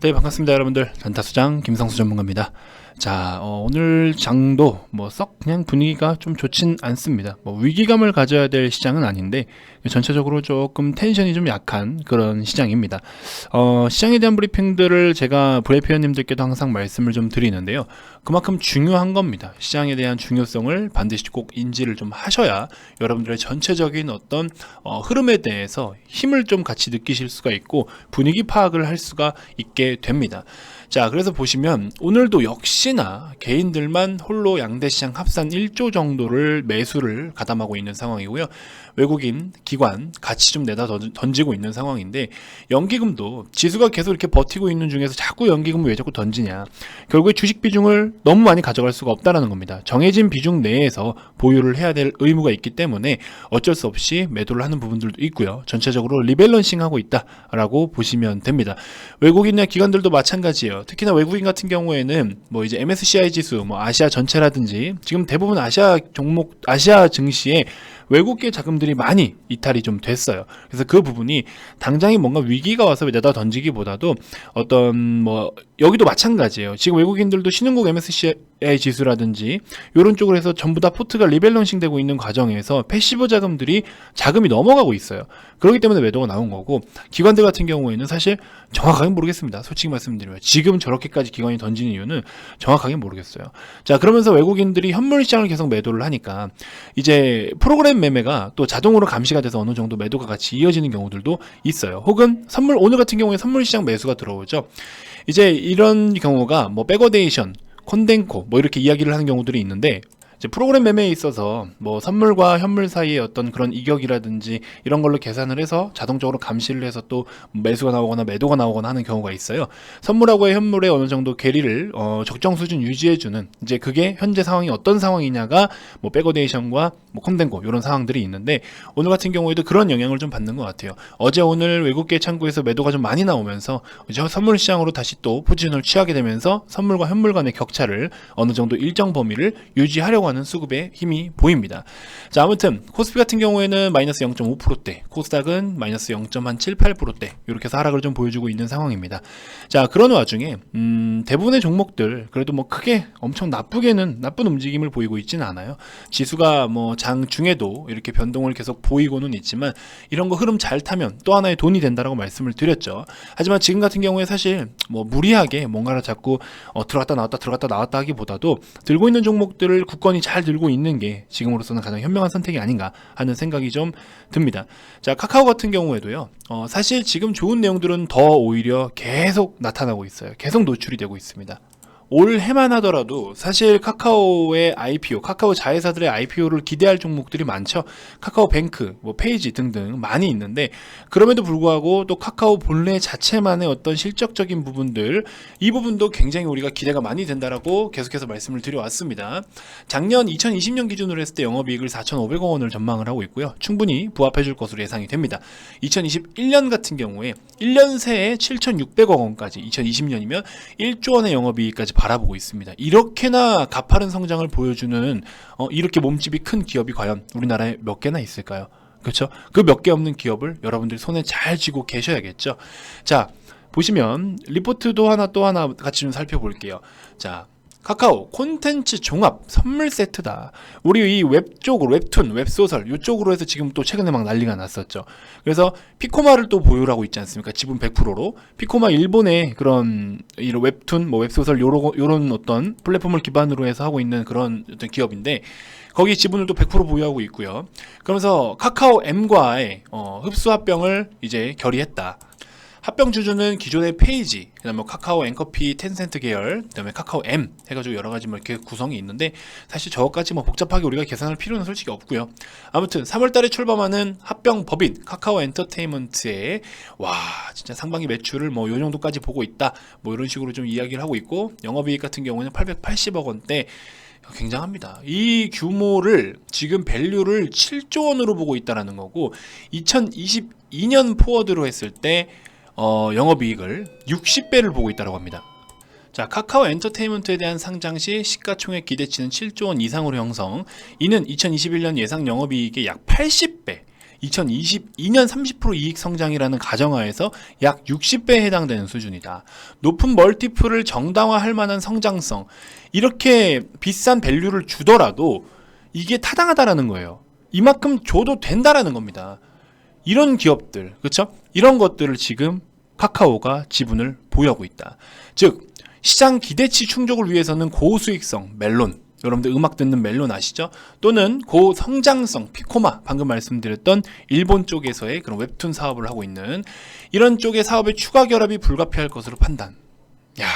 네, 반갑습니다 여러분들. 단타수장 김성수 전문가입니다. 자, 오늘 장도 썩 그냥 분위기가 좀 좋진 않습니다. 위기감을 가져야 될 시장은 아닌데 전체적으로 조금 텐션이 좀 약한 그런 시장입니다. 시장에 대한 브리핑들을 제가 브레이피어님들께도 항상 말씀을 좀 드리는데요. 그만큼 중요한 겁니다. 시장에 대한 중요성을 반드시 꼭 인지를 좀 하셔야 여러분들의 전체적인 어떤 흐름에 대해서 힘을 좀 같이 느끼실 수가 있고 분위기 파악을 할 수가 있게 됩니다. 자, 그래서 보시면 오늘도 역시나 개인들만 홀로 양대시장 합산 1조 정도를 매수를 가담하고 있는 상황이고요. 외국인, 기관 같이 좀 내다 던지고 있는 상황인데, 연기금도 지수가 계속 이렇게 버티고 있는 중에서 자꾸 연기금을 왜 자꾸 던지냐, 결국에 주식 비중을 너무 많이 가져갈 수가 없다는 겁니다. 정해진 비중 내에서 보유를 해야 될 의무가 있기 때문에 어쩔 수 없이 매도를 하는 부분들도 있고요. 전체적으로 리밸런싱 하고 있다라고 보시면 됩니다. 외국인이나 기관들도 마찬가지예요. 특히나 외국인 같은 경우에는 이제 MSCI 지수, 아시아 전체라든지 지금 대부분 아시아 종목, 아시아 증시에 외국계 자금들이 많이 이탈이 좀 됐어요. 그래서 그 부분이 당장에 뭔가 위기가 와서 내다 던지기보다도 어떤 여기도 마찬가지예요. 지금 외국인들도 신흥국 MSCI 지수라든지 이런 쪽으로 해서 전부 다 포트가 리밸런싱 되고 있는 과정에서 패시브 자금이 넘어가고 있어요. 그렇기 때문에 매도가 나온 거고, 기관들 같은 경우에는 사실 정확하게 모르겠습니다. 솔직히 말씀드리면 지금 저렇게까지 기관이 던지는 이유는 정확하게 모르겠어요. 자, 그러면서 외국인들이 현물 시장을 계속 매도를 하니까 이제 프로그램 매매가 또 자동으로 감시가 돼서 어느 정도 매도가 같이 이어지는 경우들도 있어요. 혹은 오늘 같은 경우에 선물 시장 매수가 들어오죠. 이제 이런 경우가 백어데이션, 콘덴코 이렇게 이야기를 하는 경우들이 있는데, 이제 프로그램 매매에 있어서 선물과 현물 사이의 어떤 그런 이격이라든지 이런 걸로 계산을 해서 자동적으로 감시를 해서 또 매수가 나오거나 매도가 나오거나 하는 경우가 있어요. 선물하고의 현물의 어느 정도 괴리를 적정 수준 유지해주는, 이제 그게 현재 상황이 어떤 상황이냐가 백어데이션과 콘덴코 이런 상황들이 있는데, 오늘 같은 경우에도 그런 영향을 좀 받는 것 같아요. 어제 오늘 외국계 창구에서 매도가 좀 많이 나오면서 이제 선물 시장으로 다시 또 포지션을 취하게 되면서 선물과 현물 간의 격차를 어느 정도 일정 범위를 유지하려고 하는 수급의 힘이 보입니다. 자, 아무튼 코스피 같은 경우에는 마이너스 0.5%대, 코스닥은 마이너스 0.78%대 이렇게 해서 하락을 좀 보여주고 있는 상황입니다. 자, 그런 와중에 대부분의 종목들 그래도 크게 엄청 나쁜 움직임을 보이고 있지는 않아요. 지수가 장 중에도 이렇게 변동을 계속 보이고는 있지만, 이런 거 흐름 잘 타면 또 하나의 돈이 된다라고 말씀을 드렸죠. 하지만 지금 같은 경우에 사실 무리하게 뭔가를 자꾸 들어갔다 나왔다 하기보다도 들고 있는 종목들을 굳건히 잘 들고 있는 게 지금으로서는 가장 현명한 선택이 아닌가 하는 생각이 좀 듭니다. 자, 카카오 같은 경우에도요, 사실 지금 좋은 내용들은 더 오히려 계속 나타나고 있어요. 계속 노출이 되고 있습니다. 올 해만 하더라도 사실 카카오의 IPO, 카카오 자회사들의 IPO를 기대할 종목들이 많죠. 카카오뱅크, 페이지 등등 많이 있는데, 그럼에도 불구하고 또 카카오 본래 자체만의 어떤 실적적인 부분들, 이 부분도 굉장히 우리가 기대가 많이 된다라고 계속해서 말씀을 드려왔습니다. 작년 2020년 기준으로 했을 때 영업이익을 4,500억 원을 전망을 하고 있고요. 충분히 부합해 줄 것으로 예상이 됩니다. 2021년 같은 경우에 1년 새에 7,600억 원까지, 2020년이면 1조 원의 영업이익까지 바라보고 있습니다. 이렇게나 가파른 성장을 보여주는 이렇게 몸집이 큰 기업이 과연 우리나라에 몇 개나 있을까요? 그렇죠? 그 몇 개 없는 기업을 여러분들 손에 잘 쥐고 계셔야겠죠. 자, 보시면 리포트도 또 하나 같이 좀 살펴볼게요. 자, 카카오 콘텐츠 종합 선물 세트다. 우리 이 웹 쪽으로, 웹툰, 웹소설 이쪽으로 해서 지금 또 최근에 막 난리가 났었죠. 그래서 피코마를 또 보유를 하고 있지 않습니까? 지분 100%로. 피코마 일본의 그런 이런 웹툰, 웹소설 요런 어떤 플랫폼을 기반으로 해서 하고 있는 그런 어떤 기업인데, 거기 지분을 또 100% 보유하고 있고요. 그러면서 카카오 M과의 흡수 합병을 이제 결의했다. 합병 주주는 기존의 페이지, 그다음에 카카오 앤커피, 텐센트 계열, 그다음에 카카오 M 해가지고 여러 가지 이렇게 구성이 있는데, 사실 저것까지 복잡하게 우리가 계산할 필요는 솔직히 없고요. 아무튼 3월달에 출범하는 합병 법인 카카오 엔터테인먼트에 진짜 상반기 매출을 요 정도까지 보고 있다, 이런 식으로 좀 이야기를 하고 있고, 영업이익 같은 경우는 880억 원대. 굉장합니다. 이 규모를 지금 밸류를 7조 원으로 보고 있다라는 거고, 2022년 포워드로 했을 때 영업이익을 60배를 보고 있다고 합니다. 자, 카카오 엔터테인먼트에 대한 상장 시 시가총액 기대치는 7조 원 이상으로 형성. 이는 2021년 예상 영업이익의 약 80배. 2022년 30% 이익 성장이라는 가정하에서 약 60배에 해당되는 수준이다. 높은 멀티플을 정당화할 만한 성장성, 이렇게 비싼 밸류를 주더라도 이게 타당하다라는 거예요. 이만큼 줘도 된다라는 겁니다. 이런 기업들, 그렇죠? 이런 것들을 지금 카카오가 지분을 보유하고 있다. 즉 시장 기대치 충족을 위해서는 고수익성 멜론, 여러분들 음악 듣는 멜론 아시죠? 또는 고성장성 피코마, 방금 말씀드렸던 일본 쪽에서의 그런 웹툰 사업을 하고 있는 이런 쪽의 사업의 추가 결합이 불가피할 것으로 판단. 야,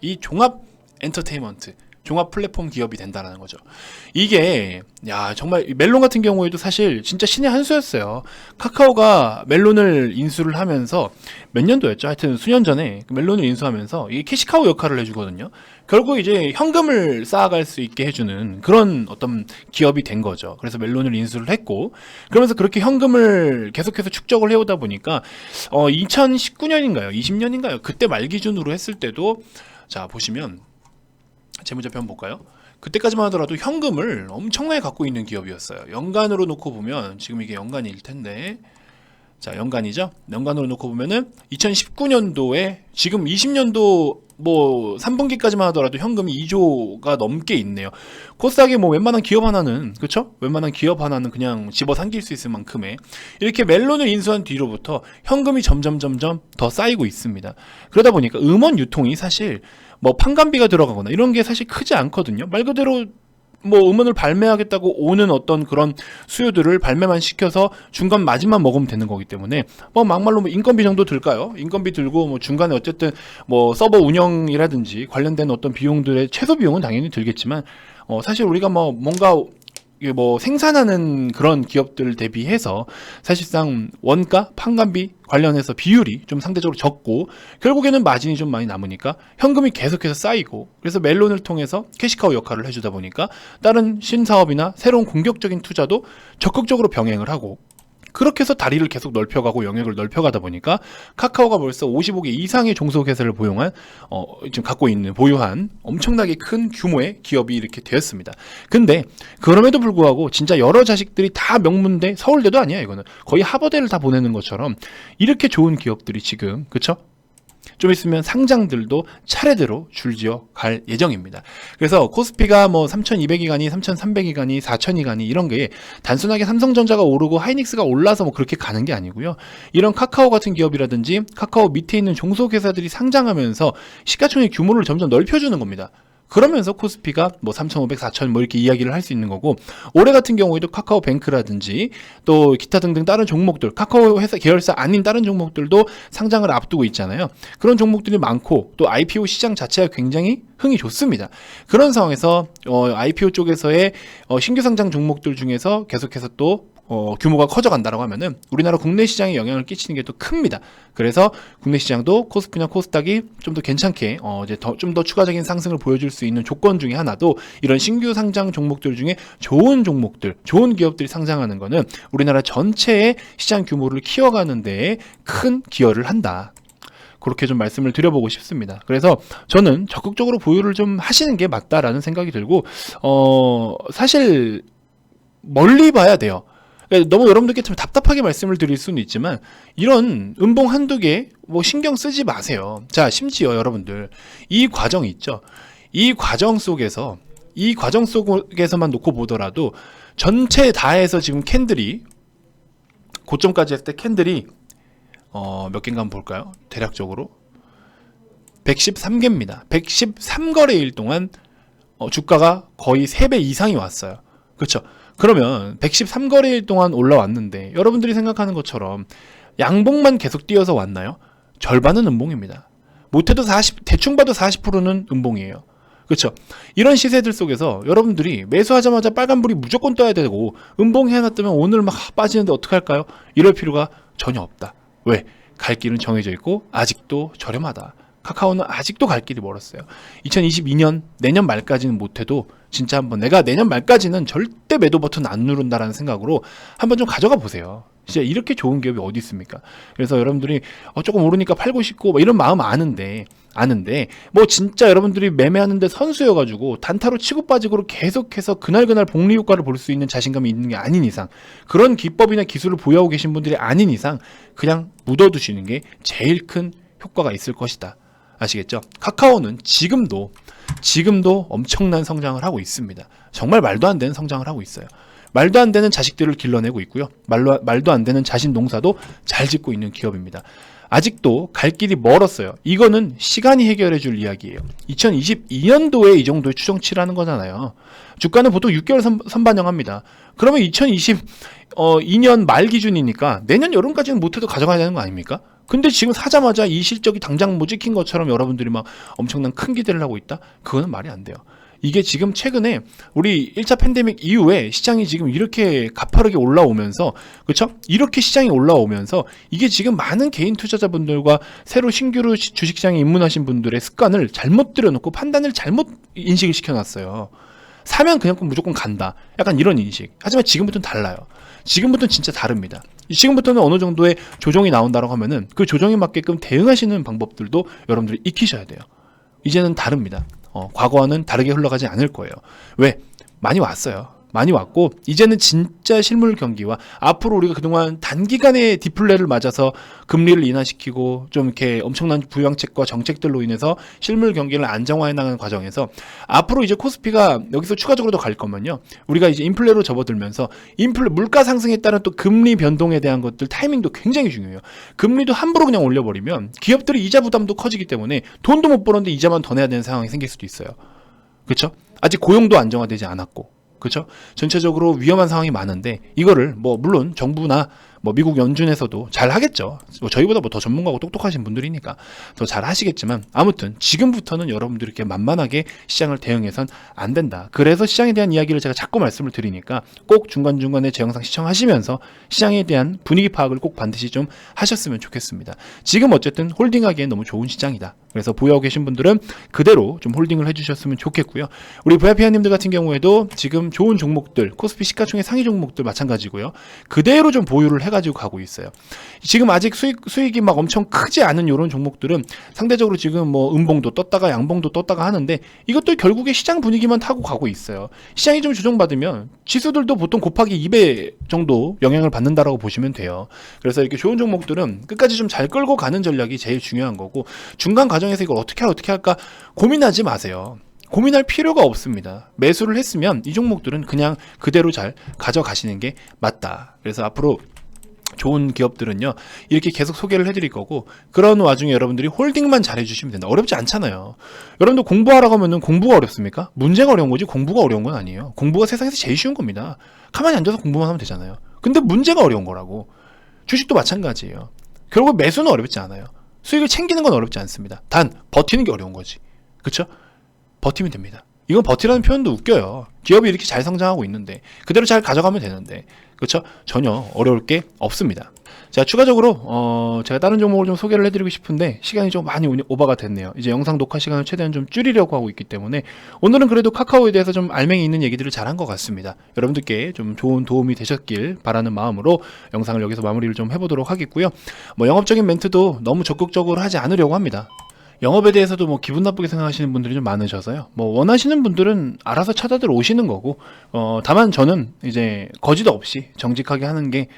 이 종합 엔터테인먼트, 종합 플랫폼 기업이 된다는 거죠. 이게 정말 멜론 같은 경우에도 사실 진짜 신의 한 수였어요. 카카오가 멜론을 인수를 하면서 몇 년도였죠? 하여튼 수년 전에 멜론을 인수하면서 이게 캐시카우 역할을 해주거든요. 결국 이제 현금을 쌓아갈 수 있게 해주는 그런 어떤 기업이 된 거죠. 그래서 멜론을 인수를 했고, 그러면서 그렇게 현금을 계속해서 축적을 해오다 보니까 2019년인가요? 20년인가요? 그때 말 기준으로 했을 때도 자 보시면 재무제표 한번 볼까요? 그때까지만 하더라도 현금을 엄청나게 갖고 있는 기업이었어요. 연간으로 놓고 보면 지금 이게 연간일 텐데, 자 연간이죠? 연간으로 놓고 보면은 2019년도에 지금 20년도 뭐 3분기까지만 하더라도 현금이 2조가 넘게 있네요. 코스닥에 뭐 웬만한 기업 하나는, 그쵸? 웬만한 기업 하나는 그냥 집어삼킬 수 있을 만큼의, 이렇게 멜론을 인수한 뒤로부터 현금이 점점 더 쌓이고 있습니다. 그러다 보니까 음원 유통이 사실 뭐 판관비가 들어가거나 이런 게 사실 크지 않거든요. 말 그대로 뭐 음원을 발매하겠다고 오는 어떤 그런 수요들을 발매만 시켜서 중간 마진만 먹으면 되는 거기 때문에 뭐 막말로 뭐 인건비 정도 들까요? 인건비 들고 뭐 중간에 어쨌든 뭐 서버 운영이라든지 관련된 어떤 비용들의 최소 비용은 당연히 들겠지만 사실 우리가 뭐 뭔가 이게 뭐 생산하는 그런 기업들 대비해서 사실상 원가, 판관비 관련해서 비율이 좀 상대적으로 적고 결국에는 마진이 좀 많이 남으니까 현금이 계속해서 쌓이고, 그래서 멜론을 통해서 캐시카우 역할을 해주다 보니까 다른 신사업이나 새로운 공격적인 투자도 적극적으로 병행을 하고, 그렇게 해서 다리를 계속 넓혀가고 영역을 넓혀가다 보니까 카카오가 벌써 55개 이상의 종속회사를 지금 갖고 있는, 보유한 엄청나게 큰 규모의 기업이 이렇게 되었습니다. 근데 그럼에도 불구하고 진짜 여러 자식들이 다 명문대, 서울대도 아니야, 이거는 거의 하버대를 다 보내는 것처럼 이렇게 좋은 기업들이 지금, 그쵸? 좀 있으면 상장들도 차례대로 줄지어 갈 예정입니다. 그래서 코스피가 뭐 3,200이 가니 3,300이 가니 4,000이 가니 이런 게 단순하게 삼성전자가 오르고 하이닉스가 올라서 뭐 그렇게 가는 게 아니고요. 이런 카카오 같은 기업이라든지 카카오 밑에 있는 종속회사들이 상장하면서 시가총액 규모를 점점 넓혀주는 겁니다. 그러면서 코스피가 뭐 3,500, 4,000 뭐 이렇게 이야기를 할 수 있는 거고, 올해 같은 경우에도 카카오뱅크라든지 또 기타 등등 다른 종목들, 카카오 회사 계열사 아닌 다른 종목들도 상장을 앞두고 있잖아요. 그런 종목들이 많고 또 IPO 시장 자체가 굉장히 흥이 좋습니다. 그런 상황에서 IPO 쪽에서의 신규 상장 종목들 중에서 계속해서 또 규모가 커져간다라고 하면은 우리나라 국내 시장에 영향을 끼치는 게 또 큽니다. 그래서 국내 시장도 코스피나 코스닥이 좀 더 괜찮게 이제 좀 더 추가적인 상승을 보여줄 수 있는 조건 중에 하나도 이런 신규 상장 종목들 중에 좋은 종목들, 좋은 기업들이 상장하는 거는 우리나라 전체의 시장 규모를 키워가는 데에 큰 기여를 한다. 그렇게 좀 말씀을 드려보고 싶습니다. 그래서 저는 적극적으로 보유를 좀 하시는 게 맞다라는 생각이 들고, 사실 멀리 봐야 돼요. 너무 여러분들께 좀 답답하게 말씀을 드릴 수는 있지만 이런 음봉 한두 개 뭐 신경 쓰지 마세요. 자, 심지어 여러분들 이 과정이 있죠. 이 과정 속에서만 놓고 보더라도 전체 다 해서 지금 캔들이 고점까지 했을 때 캔들이 몇 개인가 한번 볼까요? 대략적으로 113개입니다. 113거래일 동안 주가가 거의 3배 이상이 왔어요. 그렇죠? 그러면 113거래일 동안 올라왔는데 여러분들이 생각하는 것처럼 양봉만 계속 뛰어서 왔나요? 절반은 음봉입니다. 못해도 대충 봐도 40%는 음봉이에요. 그렇죠? 이런 시세들 속에서 여러분들이 매수하자마자 빨간불이 무조건 떠야 되고 음봉 하나 뜨면 오늘 막 빠지는데 어떡할까요? 이럴 필요가 전혀 없다. 왜? 갈 길은 정해져 있고 아직도 저렴하다. 카카오는 아직도 갈 길이 멀었어요. 2022년 내년 말까지는 못해도 진짜 한번 내가 내년 말까지는 절대 매도 버튼 안 누른다라는 생각으로 한번 좀 가져가 보세요. 진짜 이렇게 좋은 기업이 어디 있습니까? 그래서 여러분들이 조금 오르니까 팔고 싶고 뭐 이런 마음 아는데 아는데 뭐 진짜 여러분들이 매매하는데 선수여가지고 단타로 치고 빠지고 계속해서 그날그날 복리 효과를 볼 수 있는 자신감이 있는 게 아닌 이상, 그런 기법이나 기술을 보유하고 계신 분들이 아닌 이상 그냥 묻어두시는 게 제일 큰 효과가 있을 것이다. 아시겠죠? 카카오는 지금도 엄청난 성장을 하고 있습니다. 정말 말도 안 되는 성장을 하고 있어요. 말도 안 되는 자식들을 길러내고 있고요. 말도 안 되는 자신 농사도 잘 짓고 있는 기업입니다. 아직도 갈 길이 멀었어요. 이거는 시간이 해결해 줄 이야기예요. 2022년도에 이 정도의 추정치를 하는 거잖아요. 주가는 보통 6개월 선반영합니다. 그러면 2022년 말 기준이니까 내년 여름까지는 못해도 가져가야 되는 거 아닙니까? 근데 지금 사자마자 이 실적이 당장 뭐 찍힌 것처럼 여러분들이 막 엄청난 큰 기대를 하고 있다? 그거는 말이 안 돼요. 이게 지금 최근에 우리 1차 팬데믹 이후에 시장이 지금 이렇게 가파르게 올라오면서, 그렇죠? 이렇게 시장이 올라오면서 이게 지금 많은 개인 투자자분들과 새로 신규로 주식시장에 입문하신 분들의 습관을 잘못 들여놓고 판단을 잘못 인식을 시켜놨어요. 사면 그냥 무조건 간다. 약간 이런 인식. 하지만 지금부터는 달라요. 지금부터는 진짜 다릅니다. 지금부터는 어느 정도의 조정이 나온다고 하면은 그 조정에 맞게끔 대응하시는 방법들도 여러분들이 익히셔야 돼요. 이제는 다릅니다. 과거와는 다르게 흘러가지 않을 거예요. 왜? 많이 왔어요. 많이 왔고 이제는 진짜 실물 경기와 앞으로 우리가 그동안 단기간에 디플레를 맞아서 금리를 인하시키고 좀 이렇게 엄청난 부양책과 정책들로 인해서 실물 경기를 안정화해 나가는 과정에서 앞으로 이제 코스피가 여기서 추가적으로 더 갈 거면요, 우리가 이제 인플레로 접어들면서 물가 상승에 따른 또 금리 변동에 대한 것들 타이밍도 굉장히 중요해요. 금리도 함부로 그냥 올려버리면 기업들이 이자 부담도 커지기 때문에 돈도 못 벌었는데 이자만 더 내야 되는 상황이 생길 수도 있어요. 그렇죠? 아직 고용도 안정화되지 않았고, 그렇죠? 전체적으로 위험한 상황이 많은데 이거를 뭐 물론 정부나 뭐 미국 연준에서도 잘 하겠죠. 뭐 저희보다 뭐 더 전문가고 똑똑하신 분들이니까 더 잘 하시겠지만 아무튼 지금부터는 여러분들이 이렇게 만만하게 시장을 대응해선 안 된다. 그래서 시장에 대한 이야기를 제가 자꾸 말씀을 드리니까 꼭 중간중간에 제 영상 시청하시면서 시장에 대한 분위기 파악을 꼭 반드시 좀 하셨으면 좋겠습니다. 지금 어쨌든 홀딩하기엔 너무 좋은 시장이다. 그래서 보유하고 계신 분들은 그대로 좀 홀딩을 해주셨으면 좋겠고요. 우리 VIP님들 같은 경우에도 지금 좋은 종목들, 코스피 시가총액 상위 종목들 마찬가지고요. 그대로 좀 보유를 해가지고 가고 있어요. 지금 아직 수익이 막 엄청 크지 않은 이런 종목들은 상대적으로 지금 뭐 음봉도 떴다가 양봉도 떴다가 하는데 이것도 결국에 시장 분위기만 타고 가고 있어요. 시장이 좀 조정받으면 지수들도 보통 곱하기 2배 정도 영향을 받는다라고 보시면 돼요. 그래서 이렇게 좋은 종목들은 끝까지 좀 잘 끌고 가는 전략이 제일 중요한 거고, 중간 과정에서 이걸 어떻게 할까 고민하지 마세요. 고민할 필요가 없습니다. 매수를 했으면 이 종목들은 그냥 그대로 잘 가져가시는 게 맞다. 그래서 앞으로 좋은 기업들은요, 이렇게 계속 소개를 해드릴 거고, 그런 와중에 여러분들이 홀딩만 잘 해주시면 된다. 어렵지 않잖아요. 여러분들 공부하라고 하면은 공부가 어렵습니까? 문제가 어려운 거지 공부가 어려운 건 아니에요. 공부가 세상에서 제일 쉬운 겁니다. 가만히 앉아서 공부만 하면 되잖아요. 근데 문제가 어려운 거라고. 주식도 마찬가지예요. 결국 매수는 어렵지 않아요. 수익을 챙기는 건 어렵지 않습니다. 단 버티는 게 어려운 거지. 그쵸? 버티면 됩니다. 이건 버티라는 표현도 웃겨요. 기업이 이렇게 잘 성장하고 있는데 그대로 잘 가져가면 되는데, 그렇죠? 전혀 어려울 게 없습니다. 자, 추가적으로 제가 다른 종목을 좀 소개를 해드리고 싶은데 시간이 좀 많이 오버가 됐네요. 이제 영상 녹화 시간을 최대한 좀 줄이려고 하고 있기 때문에 오늘은 그래도 카카오에 대해서 좀 알맹이 있는 얘기들을 잘한 것 같습니다. 여러분들께 좀 좋은 도움이 되셨길 바라는 마음으로 영상을 여기서 마무리를 좀 해보도록 하겠고요. 뭐 영업적인 멘트도 너무 적극적으로 하지 않으려고 합니다. 영업에 대해서도 뭐 기분 나쁘게 생각하시는 분들이 좀 많으셔서요. 뭐 원하시는 분들은 알아서 찾아들 오시는 거고, 다만 저는 이제 거지도 없이 정직하게 하는 게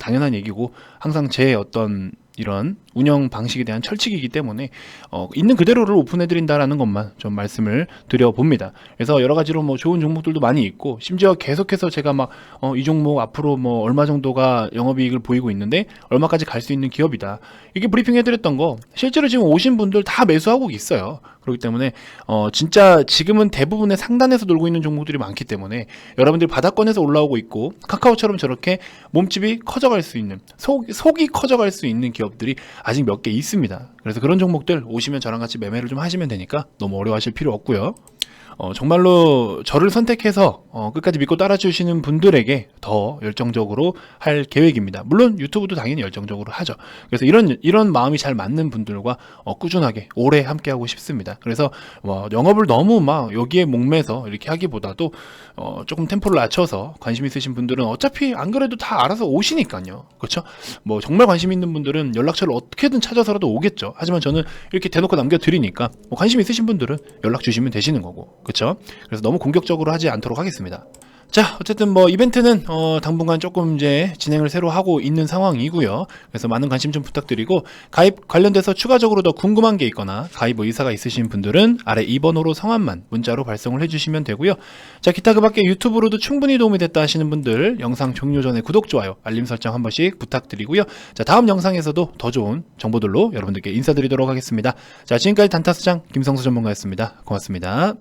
당연한 얘기고, 항상 제 어떤 이런 운영 방식에 대한 철칙이기 때문에 있는 그대로를 오픈해드린다라는 것만 좀 말씀을 드려봅니다. 그래서 여러 가지로 뭐 좋은 종목들도 많이 있고, 심지어 계속해서 제가 막 이 종목 앞으로 뭐 얼마 정도가 영업이익을 보이고 있는데 얼마까지 갈 수 있는 기업이다, 이게 브리핑 해드렸던 거 실제로 지금 오신 분들 다 매수하고 있어요. 그렇기 때문에 진짜 지금은 대부분의 상단에서 놀고 있는 종목들이 많기 때문에 여러분들이 바닥권에서 올라오고 있고 카카오처럼 저렇게 몸집이 커져갈 수 있는, 속이 커져갈 수 있는 기업들이 아직 몇 개 있습니다. 그래서 그런 종목들 오시면 저랑 같이 매매를 좀 하시면 되니까 너무 어려워하실 필요 없고요. 정말로 저를 선택해서 끝까지 믿고 따라주시는 분들에게 더 열정적으로 할 계획입니다. 물론 유튜브도 당연히 열정적으로 하죠. 그래서 이런 마음이 잘 맞는 분들과 꾸준하게 오래 함께하고 싶습니다. 그래서 영업을 너무 막 여기에 목매서 이렇게 하기보다도 조금 템포를 낮춰서 관심 있으신 분들은 어차피 안 그래도 다 알아서 오시니까요. 그렇죠? 뭐 정말 관심 있는 분들은 연락처를 어떻게든 찾아서라도 오겠죠. 하지만 저는 이렇게 대놓고 남겨드리니까 관심 있으신 분들은 연락 주시면 되시는 거고, 그렇죠? 그래서 너무 공격적으로 하지 않도록 하겠습니다. 자, 어쨌든 뭐 이벤트는 당분간 조금 이제 진행을 새로 하고 있는 상황이고요. 그래서 많은 관심 좀 부탁드리고, 가입 관련돼서 추가적으로 더 궁금한 게 있거나 가입 의사가 있으신 분들은 아래 2번으로 성함만 문자로 발송을 해주시면 되고요. 자, 기타 그 밖에 유튜브로도 충분히 도움이 됐다 하시는 분들 영상 종료 전에 구독, 좋아요, 알림 설정 한 번씩 부탁드리고요. 자, 다음 영상에서도 더 좋은 정보들로 여러분들께 인사드리도록 하겠습니다. 자, 지금까지 단타스장 김성수 전문가였습니다. 고맙습니다.